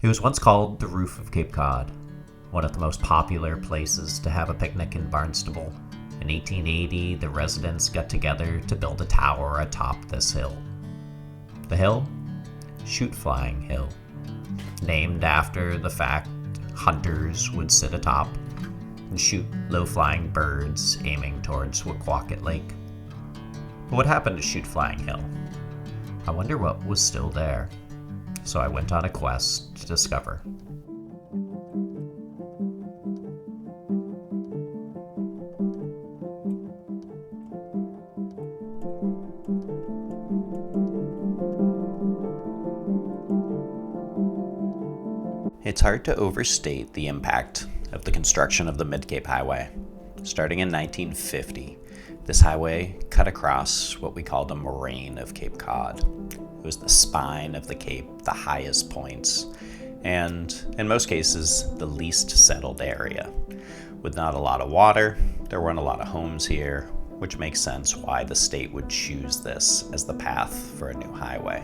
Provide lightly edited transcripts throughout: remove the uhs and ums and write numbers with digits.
It was once called the Roof of Cape Cod, one of the most popular places to have a picnic in Barnstable. In 1880, the residents got together to build a tower atop this hill. The hill? Shootflying Hill, named after the fact hunters would sit atop and shoot low-flying birds aiming towards Wequaquet Lake. But what happened to Shootflying Hill? I wonder what was still there. So I went on a quest to discover. It's hard to overstate the impact of the construction of the Mid-Cape Highway. Starting in 1950, this highway cut across what we call the moraine of Cape Cod. It was the spine of the Cape, the highest points, and in most cases, the least settled area. With not a lot of water, there weren't a lot of homes here, which makes sense why the state would choose this as the path for a new highway.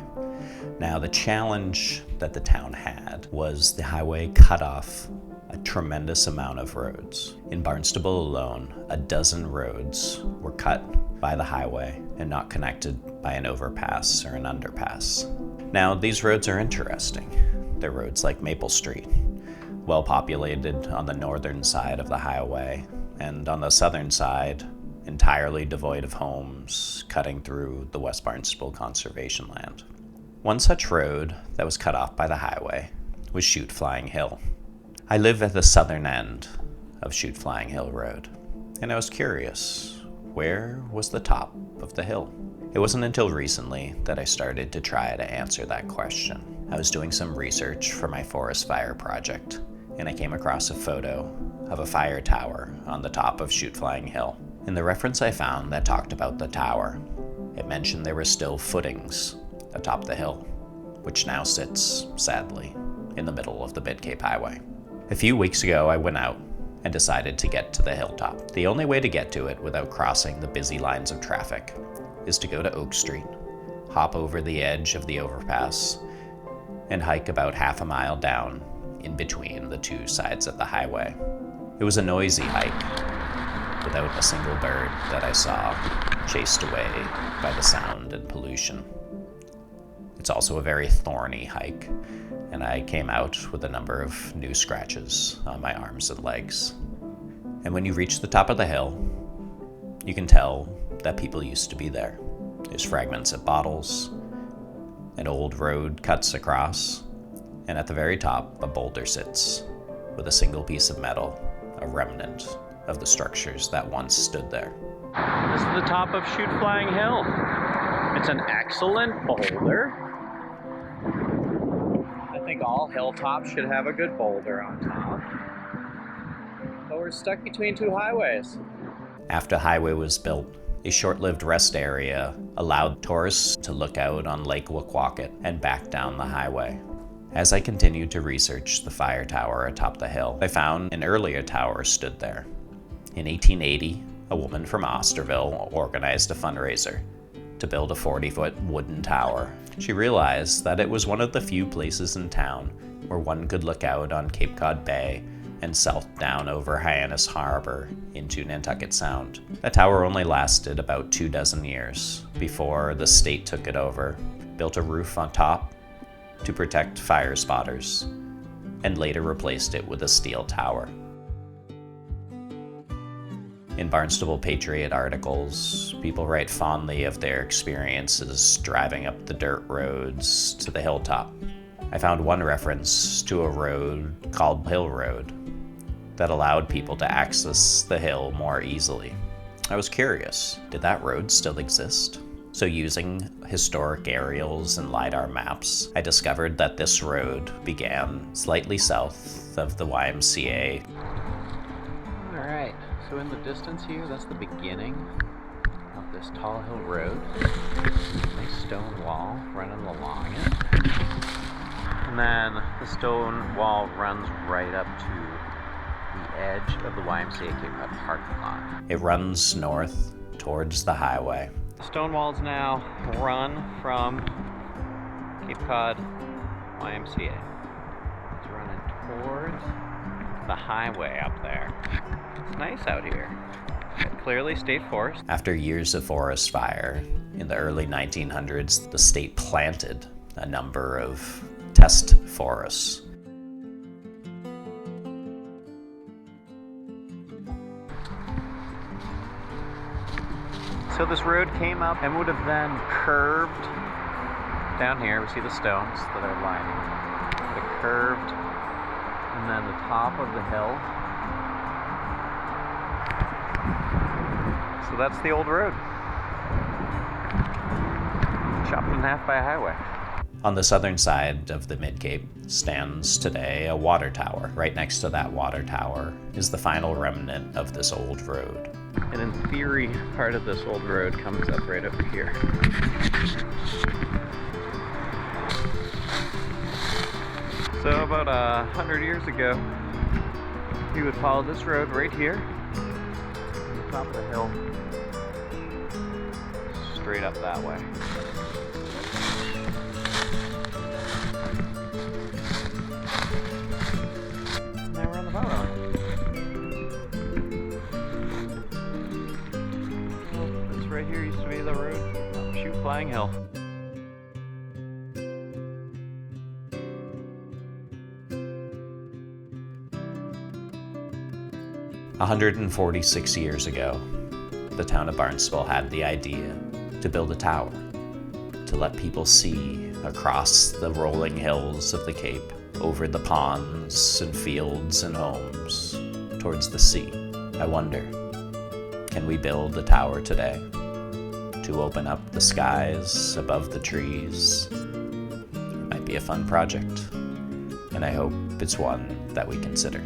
Now, the challenge that the town had was the highway cut off a tremendous amount of roads. In Barnstable alone, 12 roads were cut by the highway and not connected by an overpass or an underpass. Now, these roads are interesting. They're roads like Maple Street, well populated on the northern side of the highway, and on the southern side, entirely devoid of homes, cutting through the West Barnstable conservation land. One such road that was cut off by the highway was Shootflying Hill. I live at the southern end of Shootflying Hill Road, and I was curious, where was the top of the hill? It wasn't until recently that I started to try to answer that question. I was doing some research for my forest fire project, and I came across a photo of a fire tower on the top of Shootflying Hill. In the reference I found that talked about the tower, it mentioned there were still footings atop the hill, which now sits, sadly, in the middle of the Mid-Cape Highway. A few weeks ago, I went out and decided to get to the hilltop. The only way to get to it without crossing the busy lines of traffic is to go to Oak Street, hop over the edge of the overpass, and hike about half a mile down in between the two sides of the highway. It was a noisy hike, without a single bird that I saw chased away by the sound and pollution. It's also a very thorny hike, and I came out with a number of new scratches on my arms and legs. And when you reach the top of the hill, you can tell that people used to be there. There's fragments of bottles, an old road cuts across, and at the very top, a boulder sits with a single piece of metal, a remnant of the structures that once stood there. This is the top of Shootflying Hill. It's an excellent boulder. I think all hilltops should have a good boulder on top. But we're stuck between two highways. After the highway was built, a short-lived rest area allowed tourists to look out on Lake Wequaquet and back down the highway. As I continued to research the fire tower atop the hill, I found an earlier tower stood there. In 1880, a woman from Osterville organized a fundraiser to build a 40-foot wooden tower. She realized that it was one of the few places in town where one could look out on Cape Cod Bay and south down over Hyannis Harbor into Nantucket Sound. The tower only lasted about 24 years before the state took it over, built a roof on top to protect fire spotters, and later replaced it with a steel tower. In Barnstable Patriot articles, people write fondly of their experiences driving up the dirt roads to the hilltop. I found one reference to a road called Hill Road that allowed people to access the hill more easily. I was curious, did that road still exist? So using historic aerials and LiDAR maps, I discovered that this road began slightly south of the YMCA. All right, so in the distance here, that's the beginning of this Tall Hill Road. Nice stone wall running along it. And then the stone wall runs right up to the edge of the YMCA Cape Cod parking lot. It runs north towards the highway. The stone walls now run from Cape Cod YMCA. the highway up there. It's nice out here. Clearly state forest. After years of forest fire, in the early 1900s, the state planted a number of test forests. So this road came up and would have then curved down here. We see the stones that are lining. It curved, and then the top of the hill. So that's the old road. Chopped in half by a highway. On the southern side of the Mid-Cape stands today a water tower. Right next to that water tower is the final remnant of this old road. And in theory, part of this old road comes up right over here. So about 100 years ago, you would follow this road right here, on the top of the hill, straight up that way. Now we're on the bottom. This right here used to be the road up Shootflying Hill. A 146 years ago, the town of Barnstable had the idea to build a tower to let people see across the rolling hills of the Cape, over the ponds and fields and homes, towards the sea. I wonder, can we build a tower today to open up the skies above the trees? It might be a fun project, and I hope it's one that we consider.